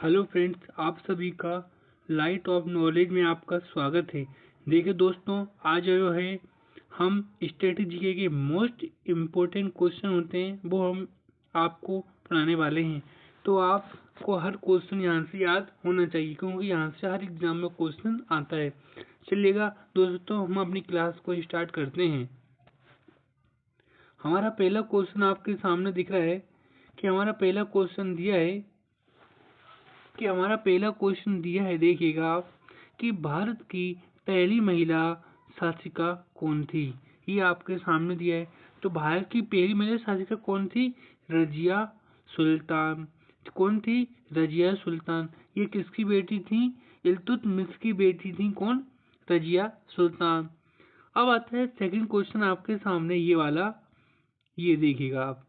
Hello friends, आप सभी का लाइट ऑफ नॉलेज में आपका स्वागत है। देखिए दोस्तों, आज जो है हम स्टैटिक जीके के मोस्ट इम्पोर्टेंट क्वेश्चन होते हैं वो हम आपको पढ़ाने वाले हैं। तो आपको हर क्वेश्चन यहाँ से याद होना चाहिए क्योंकि यहाँ से हर एग्जाम में क्वेश्चन आता है। चलिएगा दोस्तों, हम अपनी क्लास को स्टार्ट करते हैं। हमारा पहला क्वेश्चन आपके सामने दिख रहा है कि हमारा पहला क्वेश्चन दिया है। देखिएगा आप कि भारत की पहली महिला शासिका कौन थी। ये आपके सामने दिया है। तो भारत की पहली महिला शासिका कौन थी? रजिया सुल्तान। कौन थी? रजिया सुल्तान। ये किसकी बेटी थी? इल्तुतमिश की बेटी थी। कौन? रजिया सुल्तान। अब आता है सेकंड क्वेश्चन आपके सामने, ये वाला। ये देखिएगा आप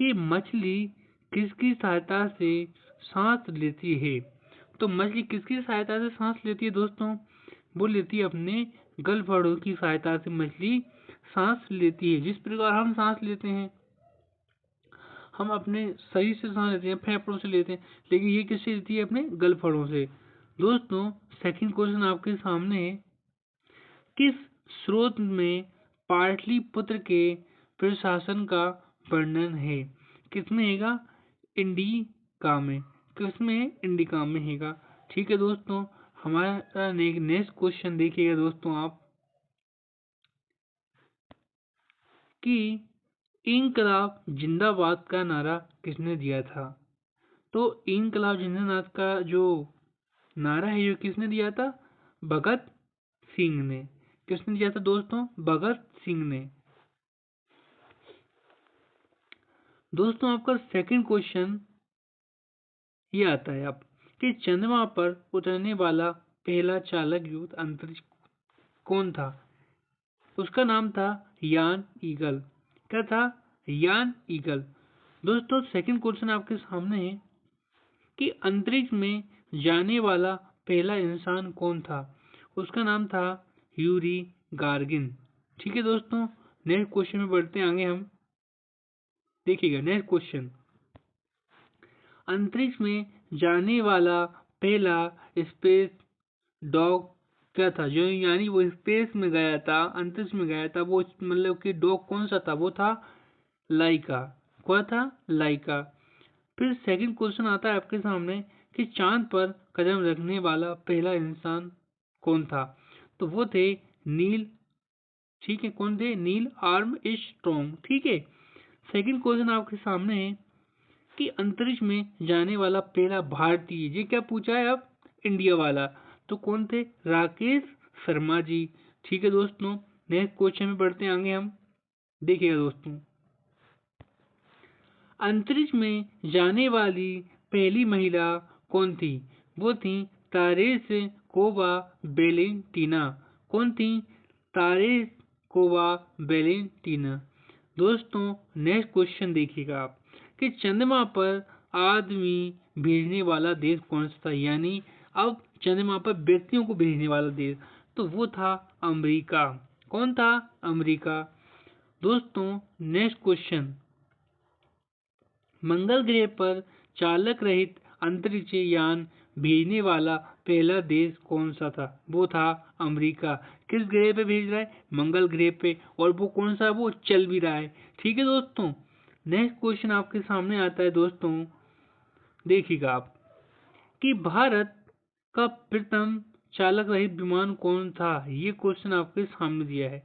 कि मछली किसकी सहायता से सांस लेती है। तो मछली किसकी सहायता से सांस लेती है दोस्तों? वो लेती है अपने गलफड़ों की सहायता से मछली सांस लेती है। जिस प्रकार हम सांस लेते हैं, हम अपने शरीर से सांस लेते हैं, फेफड़ों से लेते हैं, लेकिन ये किससे लेती है? अपने गलफड़ों से। दोस्तों, सेकंड क्वेश्चन आपके सामने है, किस स्रोत में पाटलिपुत्र के प्रशासन का वर्णन है? किसमें हैगा? इंडिका में। किसमें है? इंडिका में हैगा। ठीक है दोस्तों, हमारा नेक्स्ट क्वेश्चन देखिएगा दोस्तों आप कि इनकलाब जिंदाबाद का नारा किसने दिया था। तो इनकलाब जिंदाबाद का जो नारा है, ये किसने दिया था? भगत सिंह ने। किसने दिया था दोस्तों? भगत सिंह ने। दोस्तों, आपका सेकंड क्वेश्चन ये आता है आप कि चंद्रमा पर उतरने वाला पहला चालक युक्त अंतरिक्ष कौन था? उसका नाम था यान ईगल। क्या था? यान ईगल। दोस्तों, सेकंड क्वेश्चन आपके सामने है कि अंतरिक्ष में जाने वाला पहला इंसान कौन था? उसका नाम था यूरी गार्गिन। ठीक है दोस्तों, नेक्स्ट क्वेश्चन में बढ़ते हैं आगे हम। देखिएगा नेक्स्ट क्वेश्चन, अंतरिक्ष में जाने वाला पहला स्पेस डॉग क्या था? जो यानी वो स्पेस में गया था, अंतरिक्ष में गया था, वो मतलब कि डॉग कौन सा था? वो था लाइका। कौन था? लाइका। फिर सेकंड क्वेश्चन आता है आपके सामने कि चांद पर कदम रखने वाला पहला इंसान कौन था? तो वो थे नील। ठीक है, कौन थे? Neil Armstrong. ठीक है। सेकंड क्वेश्चन आपके सामने है कि अंतरिक्ष में जाने वाला पहला भारतीय, ये क्या पूछा है अब? इंडिया वाला। तो कौन थे? राकेश शर्मा जी। ठीक है दोस्तों, नेक्स्ट क्वेश्चन में बढ़ते हैं आगे हम। देखिएगा दोस्तों, अंतरिक्ष में जाने वाली पहली महिला कौन थी? वो थी तारेस कोवा वेलेंटीना। कौन थी? तारेस कोवा वेलेंटीना। दोस्तों, नेक्स्ट क्वेश्चन देखिएगा आप कि चंद्रमा पर आदमी भेजने वाला देश कौन सा था? यानी अब चंद्रमा पर व्यक्तियों को भेजने वाला देश, तो वो था अमेरिका। कौन था? अमेरिका। दोस्तों, नेक्स्ट क्वेश्चन, मंगल ग्रह पर चालक रहित अंतरिक्ष यान भेजने वाला पहला देश कौन सा था? वो था अमेरिका। किस ग्रह पे भेज रहा है? मंगल ग्रह पे। और वो कौन सा? वो चल भी रहा है। ठीक है दोस्तों, नेक्स्ट क्वेश्चन आपके सामने आता है दोस्तों। देखिएगा आप कि भारत का प्रथम चालक रहित विमान कौन था? ये क्वेश्चन आपके सामने दिया है।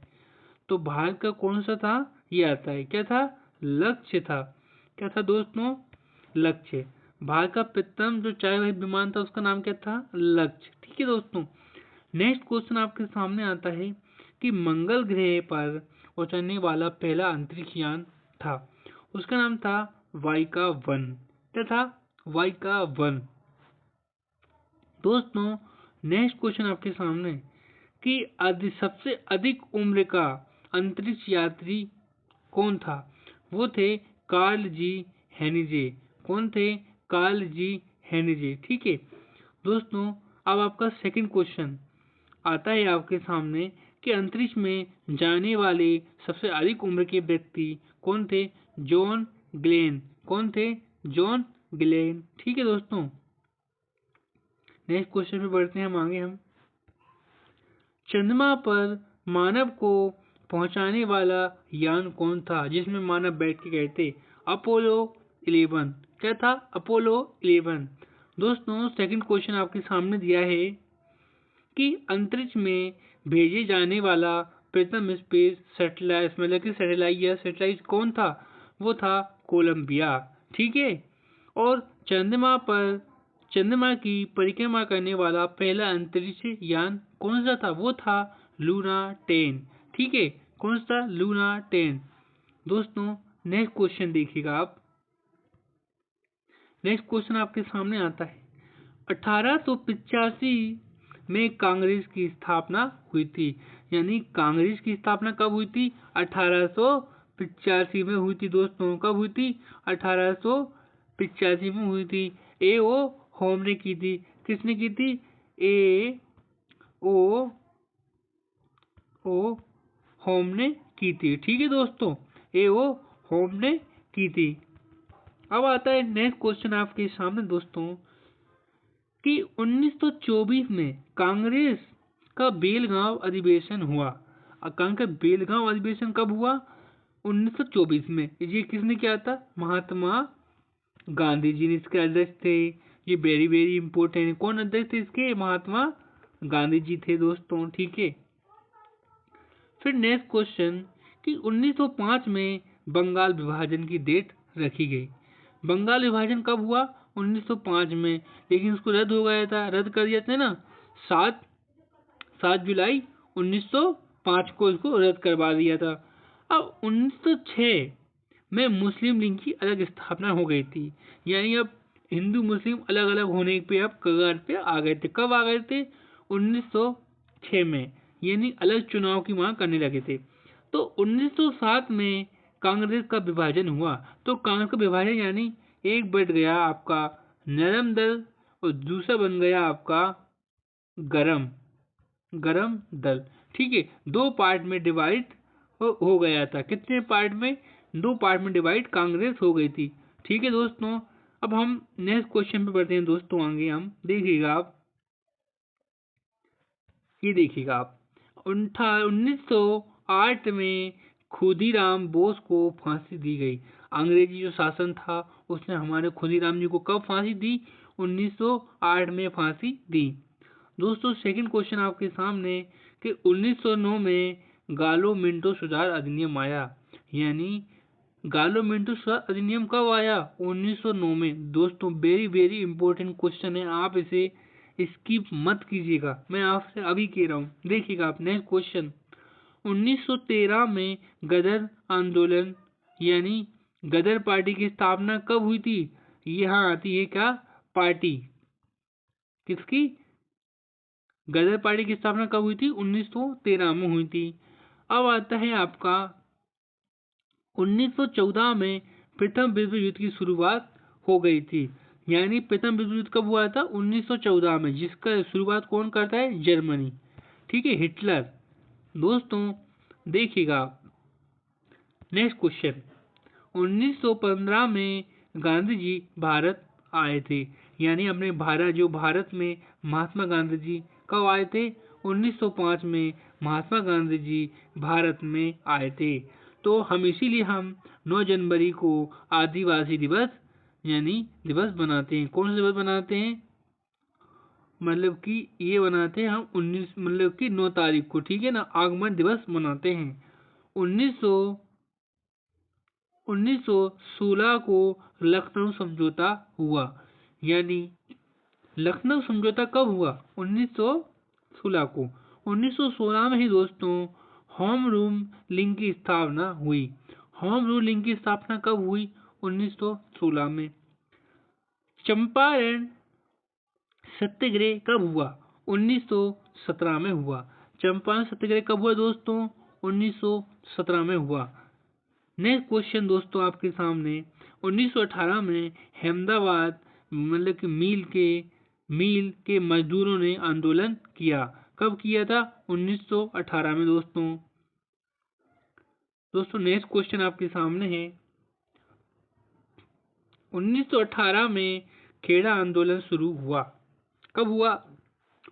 तो भारत का कौन सा था? ये आता है। क्या था? लक्ष्य था। क्या था दोस्तों? लक्ष्य। भारत का प्रथम जो चालक रहित विमान था उसका नाम क्या था? लक्ष्य। ठीक है दोस्तों, नेक्स्ट क्वेश्चन आपके सामने आता है कि मंगल ग्रह पर उतरने वाला पहला अंतरिक्ष यान था, उसका नाम था वाइका 1। क्या था? वाइका 1। दोस्तों, नेक्स्ट क्वेश्चन आपके सामने कि सबसे अधिक उम्र का अंतरिक्ष यात्री कौन था? वो थे कार्ल जी हेनिजे। कौन थे? कार्ल जी हेनिजे। ठीक है दोस्तों, अब आपका सेकंड क्वेश्चन आता है आपके सामने कि अंतरिक्ष में जाने वाले सबसे अधिक उम्र के व्यक्ति कौन थे? John Glenn. कौन थे? John Glenn. ठीक है दोस्तों, नेक्स्ट क्वेश्चन पे बढ़ते हैं हम आगे। हम चंद्रमा पर मानव को पहुंचाने वाला यान कौन था जिसमें मानव बैठ के गए थे? अपोलो 11। क्या था? अपोलो 11। दोस्तों सेकंड क्वेश्चन आपके सामने दिया है कि अंतरिक्ष में भेजे जाने वाला प्रथम स्पेस सैटेलाइट मतलब कि सैटेलाइट कौन था? वो था कोलंबिया। ठीक है। और चंद्रमा की परिक्रमा करने वाला पहला अंतरिक्ष यान कौन सा था? वो था लूना 10। ठीक है। कौन सा? लूना 10। दोस्तों नेक्स्ट क्वेश्चन देखिएगा आप। नेक्स्ट क्वेश्चन आपके सामने आता है 1885 में कांग्रेस की स्थापना हुई थी। यानी कांग्रेस की स्थापना कब हुई थी? 1885 में हुई थी दोस्तों। कब हुई थी? 1885 में हुई थी। ए ओ होम ने की थी। किसने की थी? ए ओ ओ होम ने की थी। ठीक है दोस्तों, ए ओ होम ने की थी। अब आता है नेक्स्ट क्वेश्चन आपके सामने दोस्तों कि 1924 में कांग्रेस का बेलगांव अधिवेशन हुआ। कांग्रेस का बेलगांव अधिवेशन कब हुआ? 1924 में। ये किसने किया था? महात्मा गांधी जी ने इसके अध्यक्ष थे। ये वेरी वेरी इंपॉर्टेंट। कौन अध्यक्ष थे इसके? महात्मा गांधी जी थे दोस्तों। ठीक है। फिर नेक्स्ट क्वेश्चन कि 1905 में बंगाल विभाजन की डेट रखी गई। बंगाल विभाजन कब हुआ? 1905 में। लेकिन उसको रद्द हो गया था, रद्द कर दिया था ना, 7 जुलाई 1905 को इसको रद्द करवा दिया था। अब 1906 में मुस्लिम लीग की अलग स्थापना हो गई थी। यानी अब हिंदू मुस्लिम अलग अलग होने पे अब कगार पे आ गए थे। कब आ गए थे? 1906 में। यानी अलग चुनाव की मांग करने लगे थे। तो 1907 में कांग्रेस का विभाजन हुआ। तो कांग्रेस का विभाजन यानी एक बढ़ गया आपका नरम दल और दूसरा बन गया आपका गरम दल। ठीक है। दो पार्ट में डिवाइड हो गया था। कितने पार्ट में? 2 पार्ट में डिवाइड कांग्रेस हो गई थी। ठीक है दोस्तों। अब हम नेक्स्ट क्वेश्चन पे बढ़ते हैं दोस्तों आगे। हम देखिएगा आप, ये देखिएगा आप 1908 में खुदीराम बोस को फांसी दी गई। अंग्रेजी जो शासन था उसने हमारे खुदीराम जी को कब फांसी दी? 1908 में फांसी दी। दोस्तों सेकंड क्वेश्चन आपके सामने कि 1909 में गालो मिंटो सुधार अधिनियम आया। यानी गालो मिंटो सुधार अधिनियम कब आया? 1909 में। दोस्तों वेरी वेरी इंपॉर्टेंट क्वेश्चन है, आप इसे स्किप मत कीजिएगा, मैं आपसे अभी कह रहा हूँ। देखिएगा आप नेक्स्ट क्वेश्चन 1913 में गदर आंदोलन यानी गदर पार्टी की स्थापना कब हुई थी? यहाँ आती है क्या पार्टी? किसकी? गदर पार्टी की स्थापना कब हुई थी? 1913 में हुई थी। अब आता है आपका 1914 में प्रथम विश्व युद्ध की शुरुआत हो गई थी। यानी प्रथम विश्व युद्ध कब हुआ था? 1914 में, जिसका शुरुआत कौन करता है? जर्मनी। ठीक है, हिटलर। दोस्तों देखिएगा नेक्स्ट क्वेश्चन 1915 में गांधी जी भारत आए थे। यानी अपने भारत में महात्मा गांधी जी कब आए थे? 1905 में महात्मा गांधी जी भारत में आए थे। तो हम इसीलिए हम 9 जनवरी को आदिवासी दिवस यानी दिवस बनाते हैं। कौन सा दिवस बनाते हैं? मतलब कि ये बनाते हैं हम 9 तारीख को। ठीक है ना, आगमन दिवस मनाते हैं। 1916 को लखनऊ समझौता हुआ। यानी लखनऊ समझौता कब हुआ? 1916 को। 1916 में ही दोस्तों होम रूल लीग की स्थापना हुई। होम रूल लीग की स्थापना कब हुई? 1916 में। चंपारण सत्याग्रह कब हुआ? 1917 में हुआ। चंपारण सत्याग्रह कब हुआ दोस्तों? 1917 में हुआ। नेक्स्ट क्वेश्चन दोस्तों आपके सामने 1918 में अहमदाबाद मतलब कि मील के मजदूरों ने आंदोलन किया। कब किया था? 1918 में दोस्तों नेक्स्ट क्वेश्चन आपके सामने है 1918 में खेड़ा आंदोलन शुरू हुआ। कब हुआ?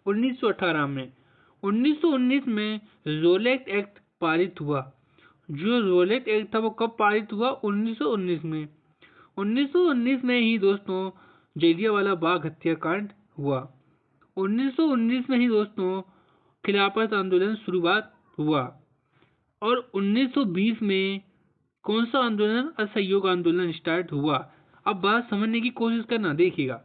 1918 में। 1919 में रोलेट एक्ट पारित हुआ। जो रोलेट एक्ट था वो कब पारित हुआ? 1919 में। 1919 में ही दोस्तों जलियांवाला बाग हत्याकांड हुआ। 1919 में ही दोस्तों खिलाफत आंदोलन शुरुआत हुआ। और 1920 में कौन सा आंदोलन? असहयोग आंदोलन स्टार्ट हुआ। अब बात समझने की कोशिश करना, देखिएगा।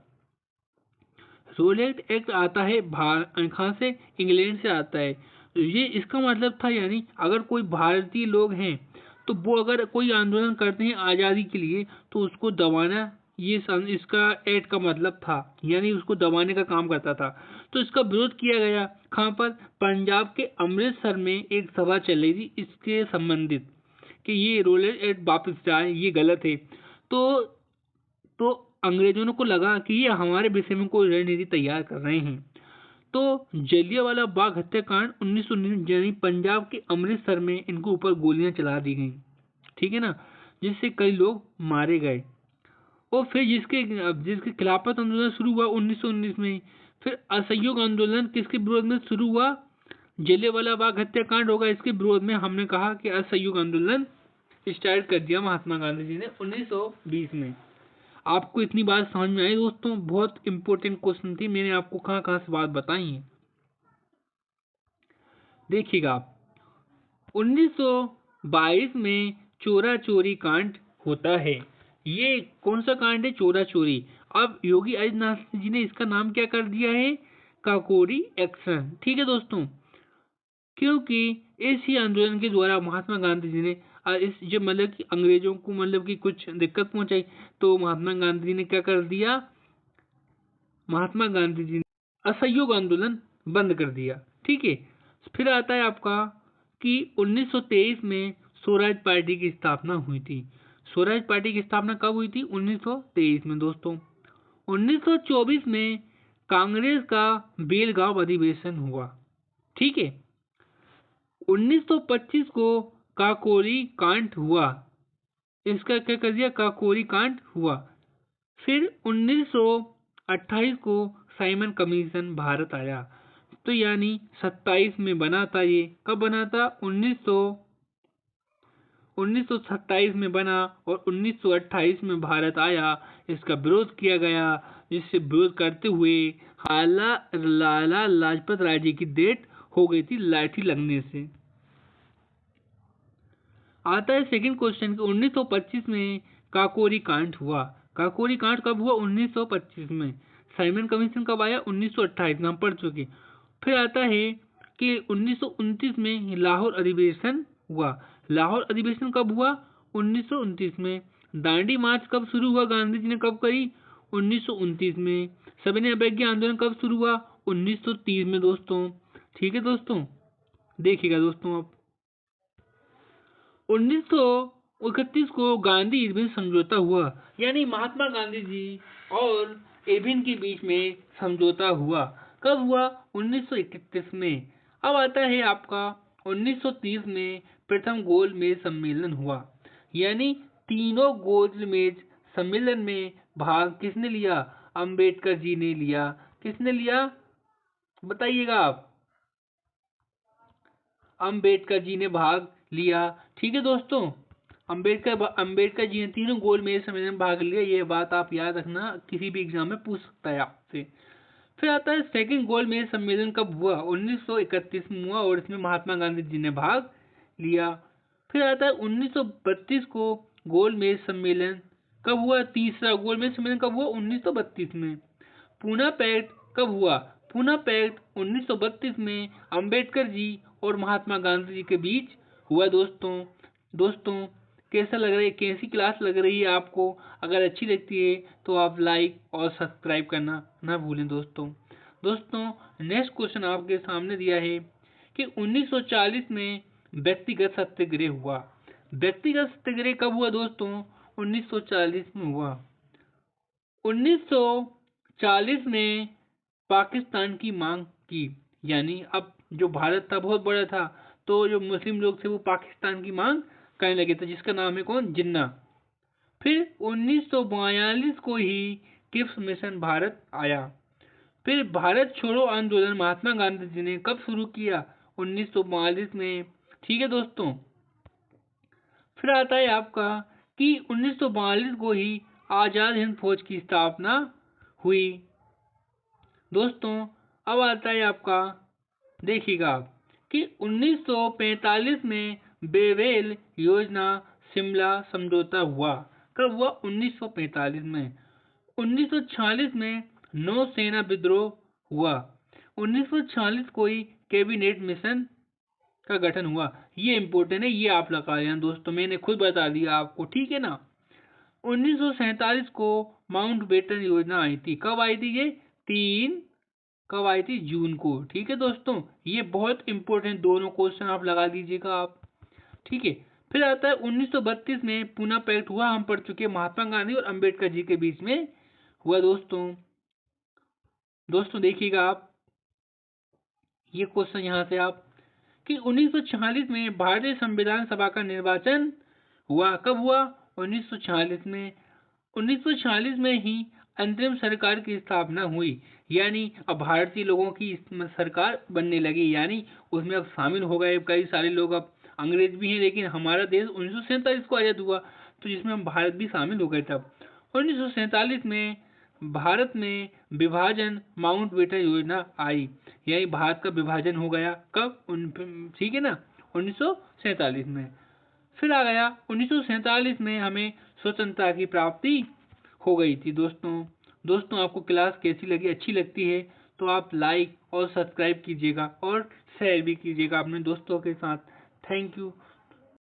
रोलेट एक्ट आता है कहाँ से? इंग्लैंड से आता है। ये इसका मतलब था, यानी अगर कोई भारतीय लोग हैं तो वो अगर कोई आंदोलन करते हैं आज़ादी के लिए तो उसको दबाना, ये इसका एक्ट का मतलब था, यानी उसको दबाने का काम करता था। तो इसका विरोध किया गया। कहाँ पर? पंजाब के अमृतसर में एक सभा चल रही थी इसके संबंधित, कि ये रोलेट एक्ट वापस जाए, ये गलत है। तो अंग्रेजों को लगा कि ये हमारे विषय में कोई रणनीति तैयार कर रहे हैं। तो जलियांवाला बाग हत्याकांड 1919 यानी पंजाब के अमृतसर में इनको ऊपर गोलियां चला दी गई, ठीक है ना, जिससे कई लोग मारे गए। और फिर जिसके खिलाफत आंदोलन शुरू हुआ 1919 में। फिर असहयोग आंदोलन किसके विरोध में शुरू हुआ? जलियांवाला बाग हत्याकांड होगा, इसके विरोध में हमने कहा कि असहयोग आंदोलन स्टार्ट कर दिया महात्मा गांधी जी ने 1920 में। आपको इतनी बात समझ में आई दोस्तों? बहुत इंपॉर्टेंट क्वेश्चन थी, मैंने आपको कहाँ कहाँ से बात बताई है। देखिएगा आप, 1922 में चोरा चोरी कांड होता है। ये कौन सा कांड है? चोरा चोरी। अब योगी आदित्यनाथ जी ने इसका नाम क्या कर दिया है? काकोरी एक्शन, ठीक है दोस्तों। क्योंकि इस ही आंदोलन के द्वारा महात्मा गांधी जी ने इस जो मतलब कि अंग्रेजों को मतलब कि कुछ दिक्कत पहुंचाई, तो महात्मा गांधी जी ने क्या कर दिया? महात्मा गांधी जी ने असहयोग आंदोलन बंद कर दिया, ठीक है। फिर आता है आपका कि 1923 में स्वराज पार्टी की स्थापना हुई थी। स्वराज पार्टी की स्थापना कब हुई थी? 1923 में दोस्तों। 1924 में कांग्रेस का बेलगांव अधिवेशन हुआ, ठीक है। 1925 को काकोरी कांड हुआ, इसका क्या कर दिया? काकोरी कांड हुआ। फिर 1928 को साइमन कमीशन भारत आया। तो यानी 27 में बना था। ये कब बना था? 1927 में बना और 1928 में भारत आया। इसका विरोध किया गया, जिससे विरोध करते हुए लाला लाजपत राय जी की डेथ हो गई थी लाठी लगने से। आता है सेकंड क्वेश्चन, 1925 में काकोरी कांड हुआ। काकोरी कांड कब हुआ? 1925 में। साइमन कमीशन कब आया? 1928 में, हम पढ़ चुके। फिर आता है कि 1929 में लाहौर अधिवेशन हुआ। लाहौर अधिवेशन कब हुआ? 1929 में। दांडी मार्च कब शुरू हुआ? गांधी जी ने कब करी? 1929 में। सविनय अवज्ञा आंदोलन कब शुरू हुआ? 1930 में दोस्तों, ठीक है दोस्तों। देखिएगा दोस्तों, आप 1931 को गांधी इरविन समझौता हुआ, यानी महात्मा गांधी जी और इरविन के बीच में समझौता हुआ। कब हुआ? 1931 में। अब आता है आपका 1930 में प्रथम गोलमेज सम्मेलन हुआ, यानी तीनों गोलमेज सम्मेलन में भाग किसने लिया? अंबेडकर जी ने लिया। किसने लिया? बताइएगा आप। अंबेडकर जी ने भाग लिया, ठीक है दोस्तों। अंबेडकर जी ने तीनों गोलमेज सम्मेलन में भाग लिया। ये बात आप याद रखना, किसी भी एग्जाम में पूछ सकता है आपसे। फिर आता है सेकंड गोलमेज सम्मेलन कब हुआ? 1931 में हुआ और इसमें महात्मा गांधी जी ने भाग लिया। फिर आता है 1932 को गोलमेज सम्मेलन कब हुआ? तीसरा गोलमेज सम्मेलन कब हुआ? 1932 में। पूना पैक्ट कब हुआ? पूना पैक्ट 1932 में अंबेडकर जी और महात्मा गांधी जी के बीच हुआ दोस्तों कैसा लग रहा है? कैसी क्लास लग रही है आपको? अगर अच्छी लगती है तो आप लाइक और सब्सक्राइब करना ना भूलें दोस्तों। नेक्स्ट क्वेश्चन आपके सामने दिया है कि 1940 में व्यक्तिगत सत्याग्रह हुआ। व्यक्तिगत सत्याग्रह कब हुआ दोस्तों? 1940 में हुआ। 1940 में पाकिस्तान की मांग की, यानी अब जो भारत था बहुत बड़ा था, तो जो मुस्लिम लोग थे वो पाकिस्तान की मांग करने लगे थे, जिसका नाम है कौन? जिन्ना। फिर 1942 को ही क्रिप्स मिशन भारत आया। फिर भारत छोड़ो आंदोलन महात्मा गांधी जी ने कब शुरू किया? 1942 में। ठीक है दोस्तों। फिर आता है आपका कि 1942 को ही आजाद हिंद फौज की स्थापना हुई। दोस्तों अब आता है आपका, देखिएगा आप, कि 1945 में बेवेल योजना शिमला समझौता हुआ। कब हुआ? 1945 में। 1946 में नौसेना विद्रोह हुआ। 1946 को ही कैबिनेट मिशन का गठन हुआ। ये इंपॉर्टेंट है, ये आप लगा लेना दोस्तों, मैंने खुद बता दिया आपको, ठीक है ना। 1947 को माउंटबेटन योजना आई थी। कब आई थी ये? कब आई थी? जून को। ठीक है दोस्तों, ये बहुत इंपॉर्टेंट, दोनों क्वेश्चन आप लगा दीजिएगा आप, ठीक है। फिर आता है 1932 में पूना पैक्ट हुआ, हम पढ़ चुके, महात्मा गांधी और अंबेडकर जी के बीच में हुआ दोस्तों देखिएगा आप, ये क्वेश्चन यहाँ से आप, कि 1946 में भारतीय संविधान सभा का निर्वाचन हुआ। कब हुआ? 1946 में। 1946 में ही अंतरिम सरकार की स्थापना हुई, यानी अब भारतीय लोगों की सरकार बनने लगी, यानी उसमें अब शामिल हो गए कई सारे लोग। अब अंग्रेज भी हैं, लेकिन हमारा देश 1947 को आजाद हुआ, तो जिसमें हम भारत भी शामिल हो गए। तब 1947 में भारत में विभाजन माउंटबेटन योजना आई, यही भारत का विभाजन हो गया। कब? ठीक है ना, 1947 में। फिर आ गया 1947 में हमें स्वतंत्रता की प्राप्ति हो गई थी दोस्तों आपको क्लास कैसी लगी? अच्छी लगती है तो आप लाइक और सब्सक्राइब कीजिएगा और शेयर भी कीजिएगा अपने दोस्तों के साथ। Thank you.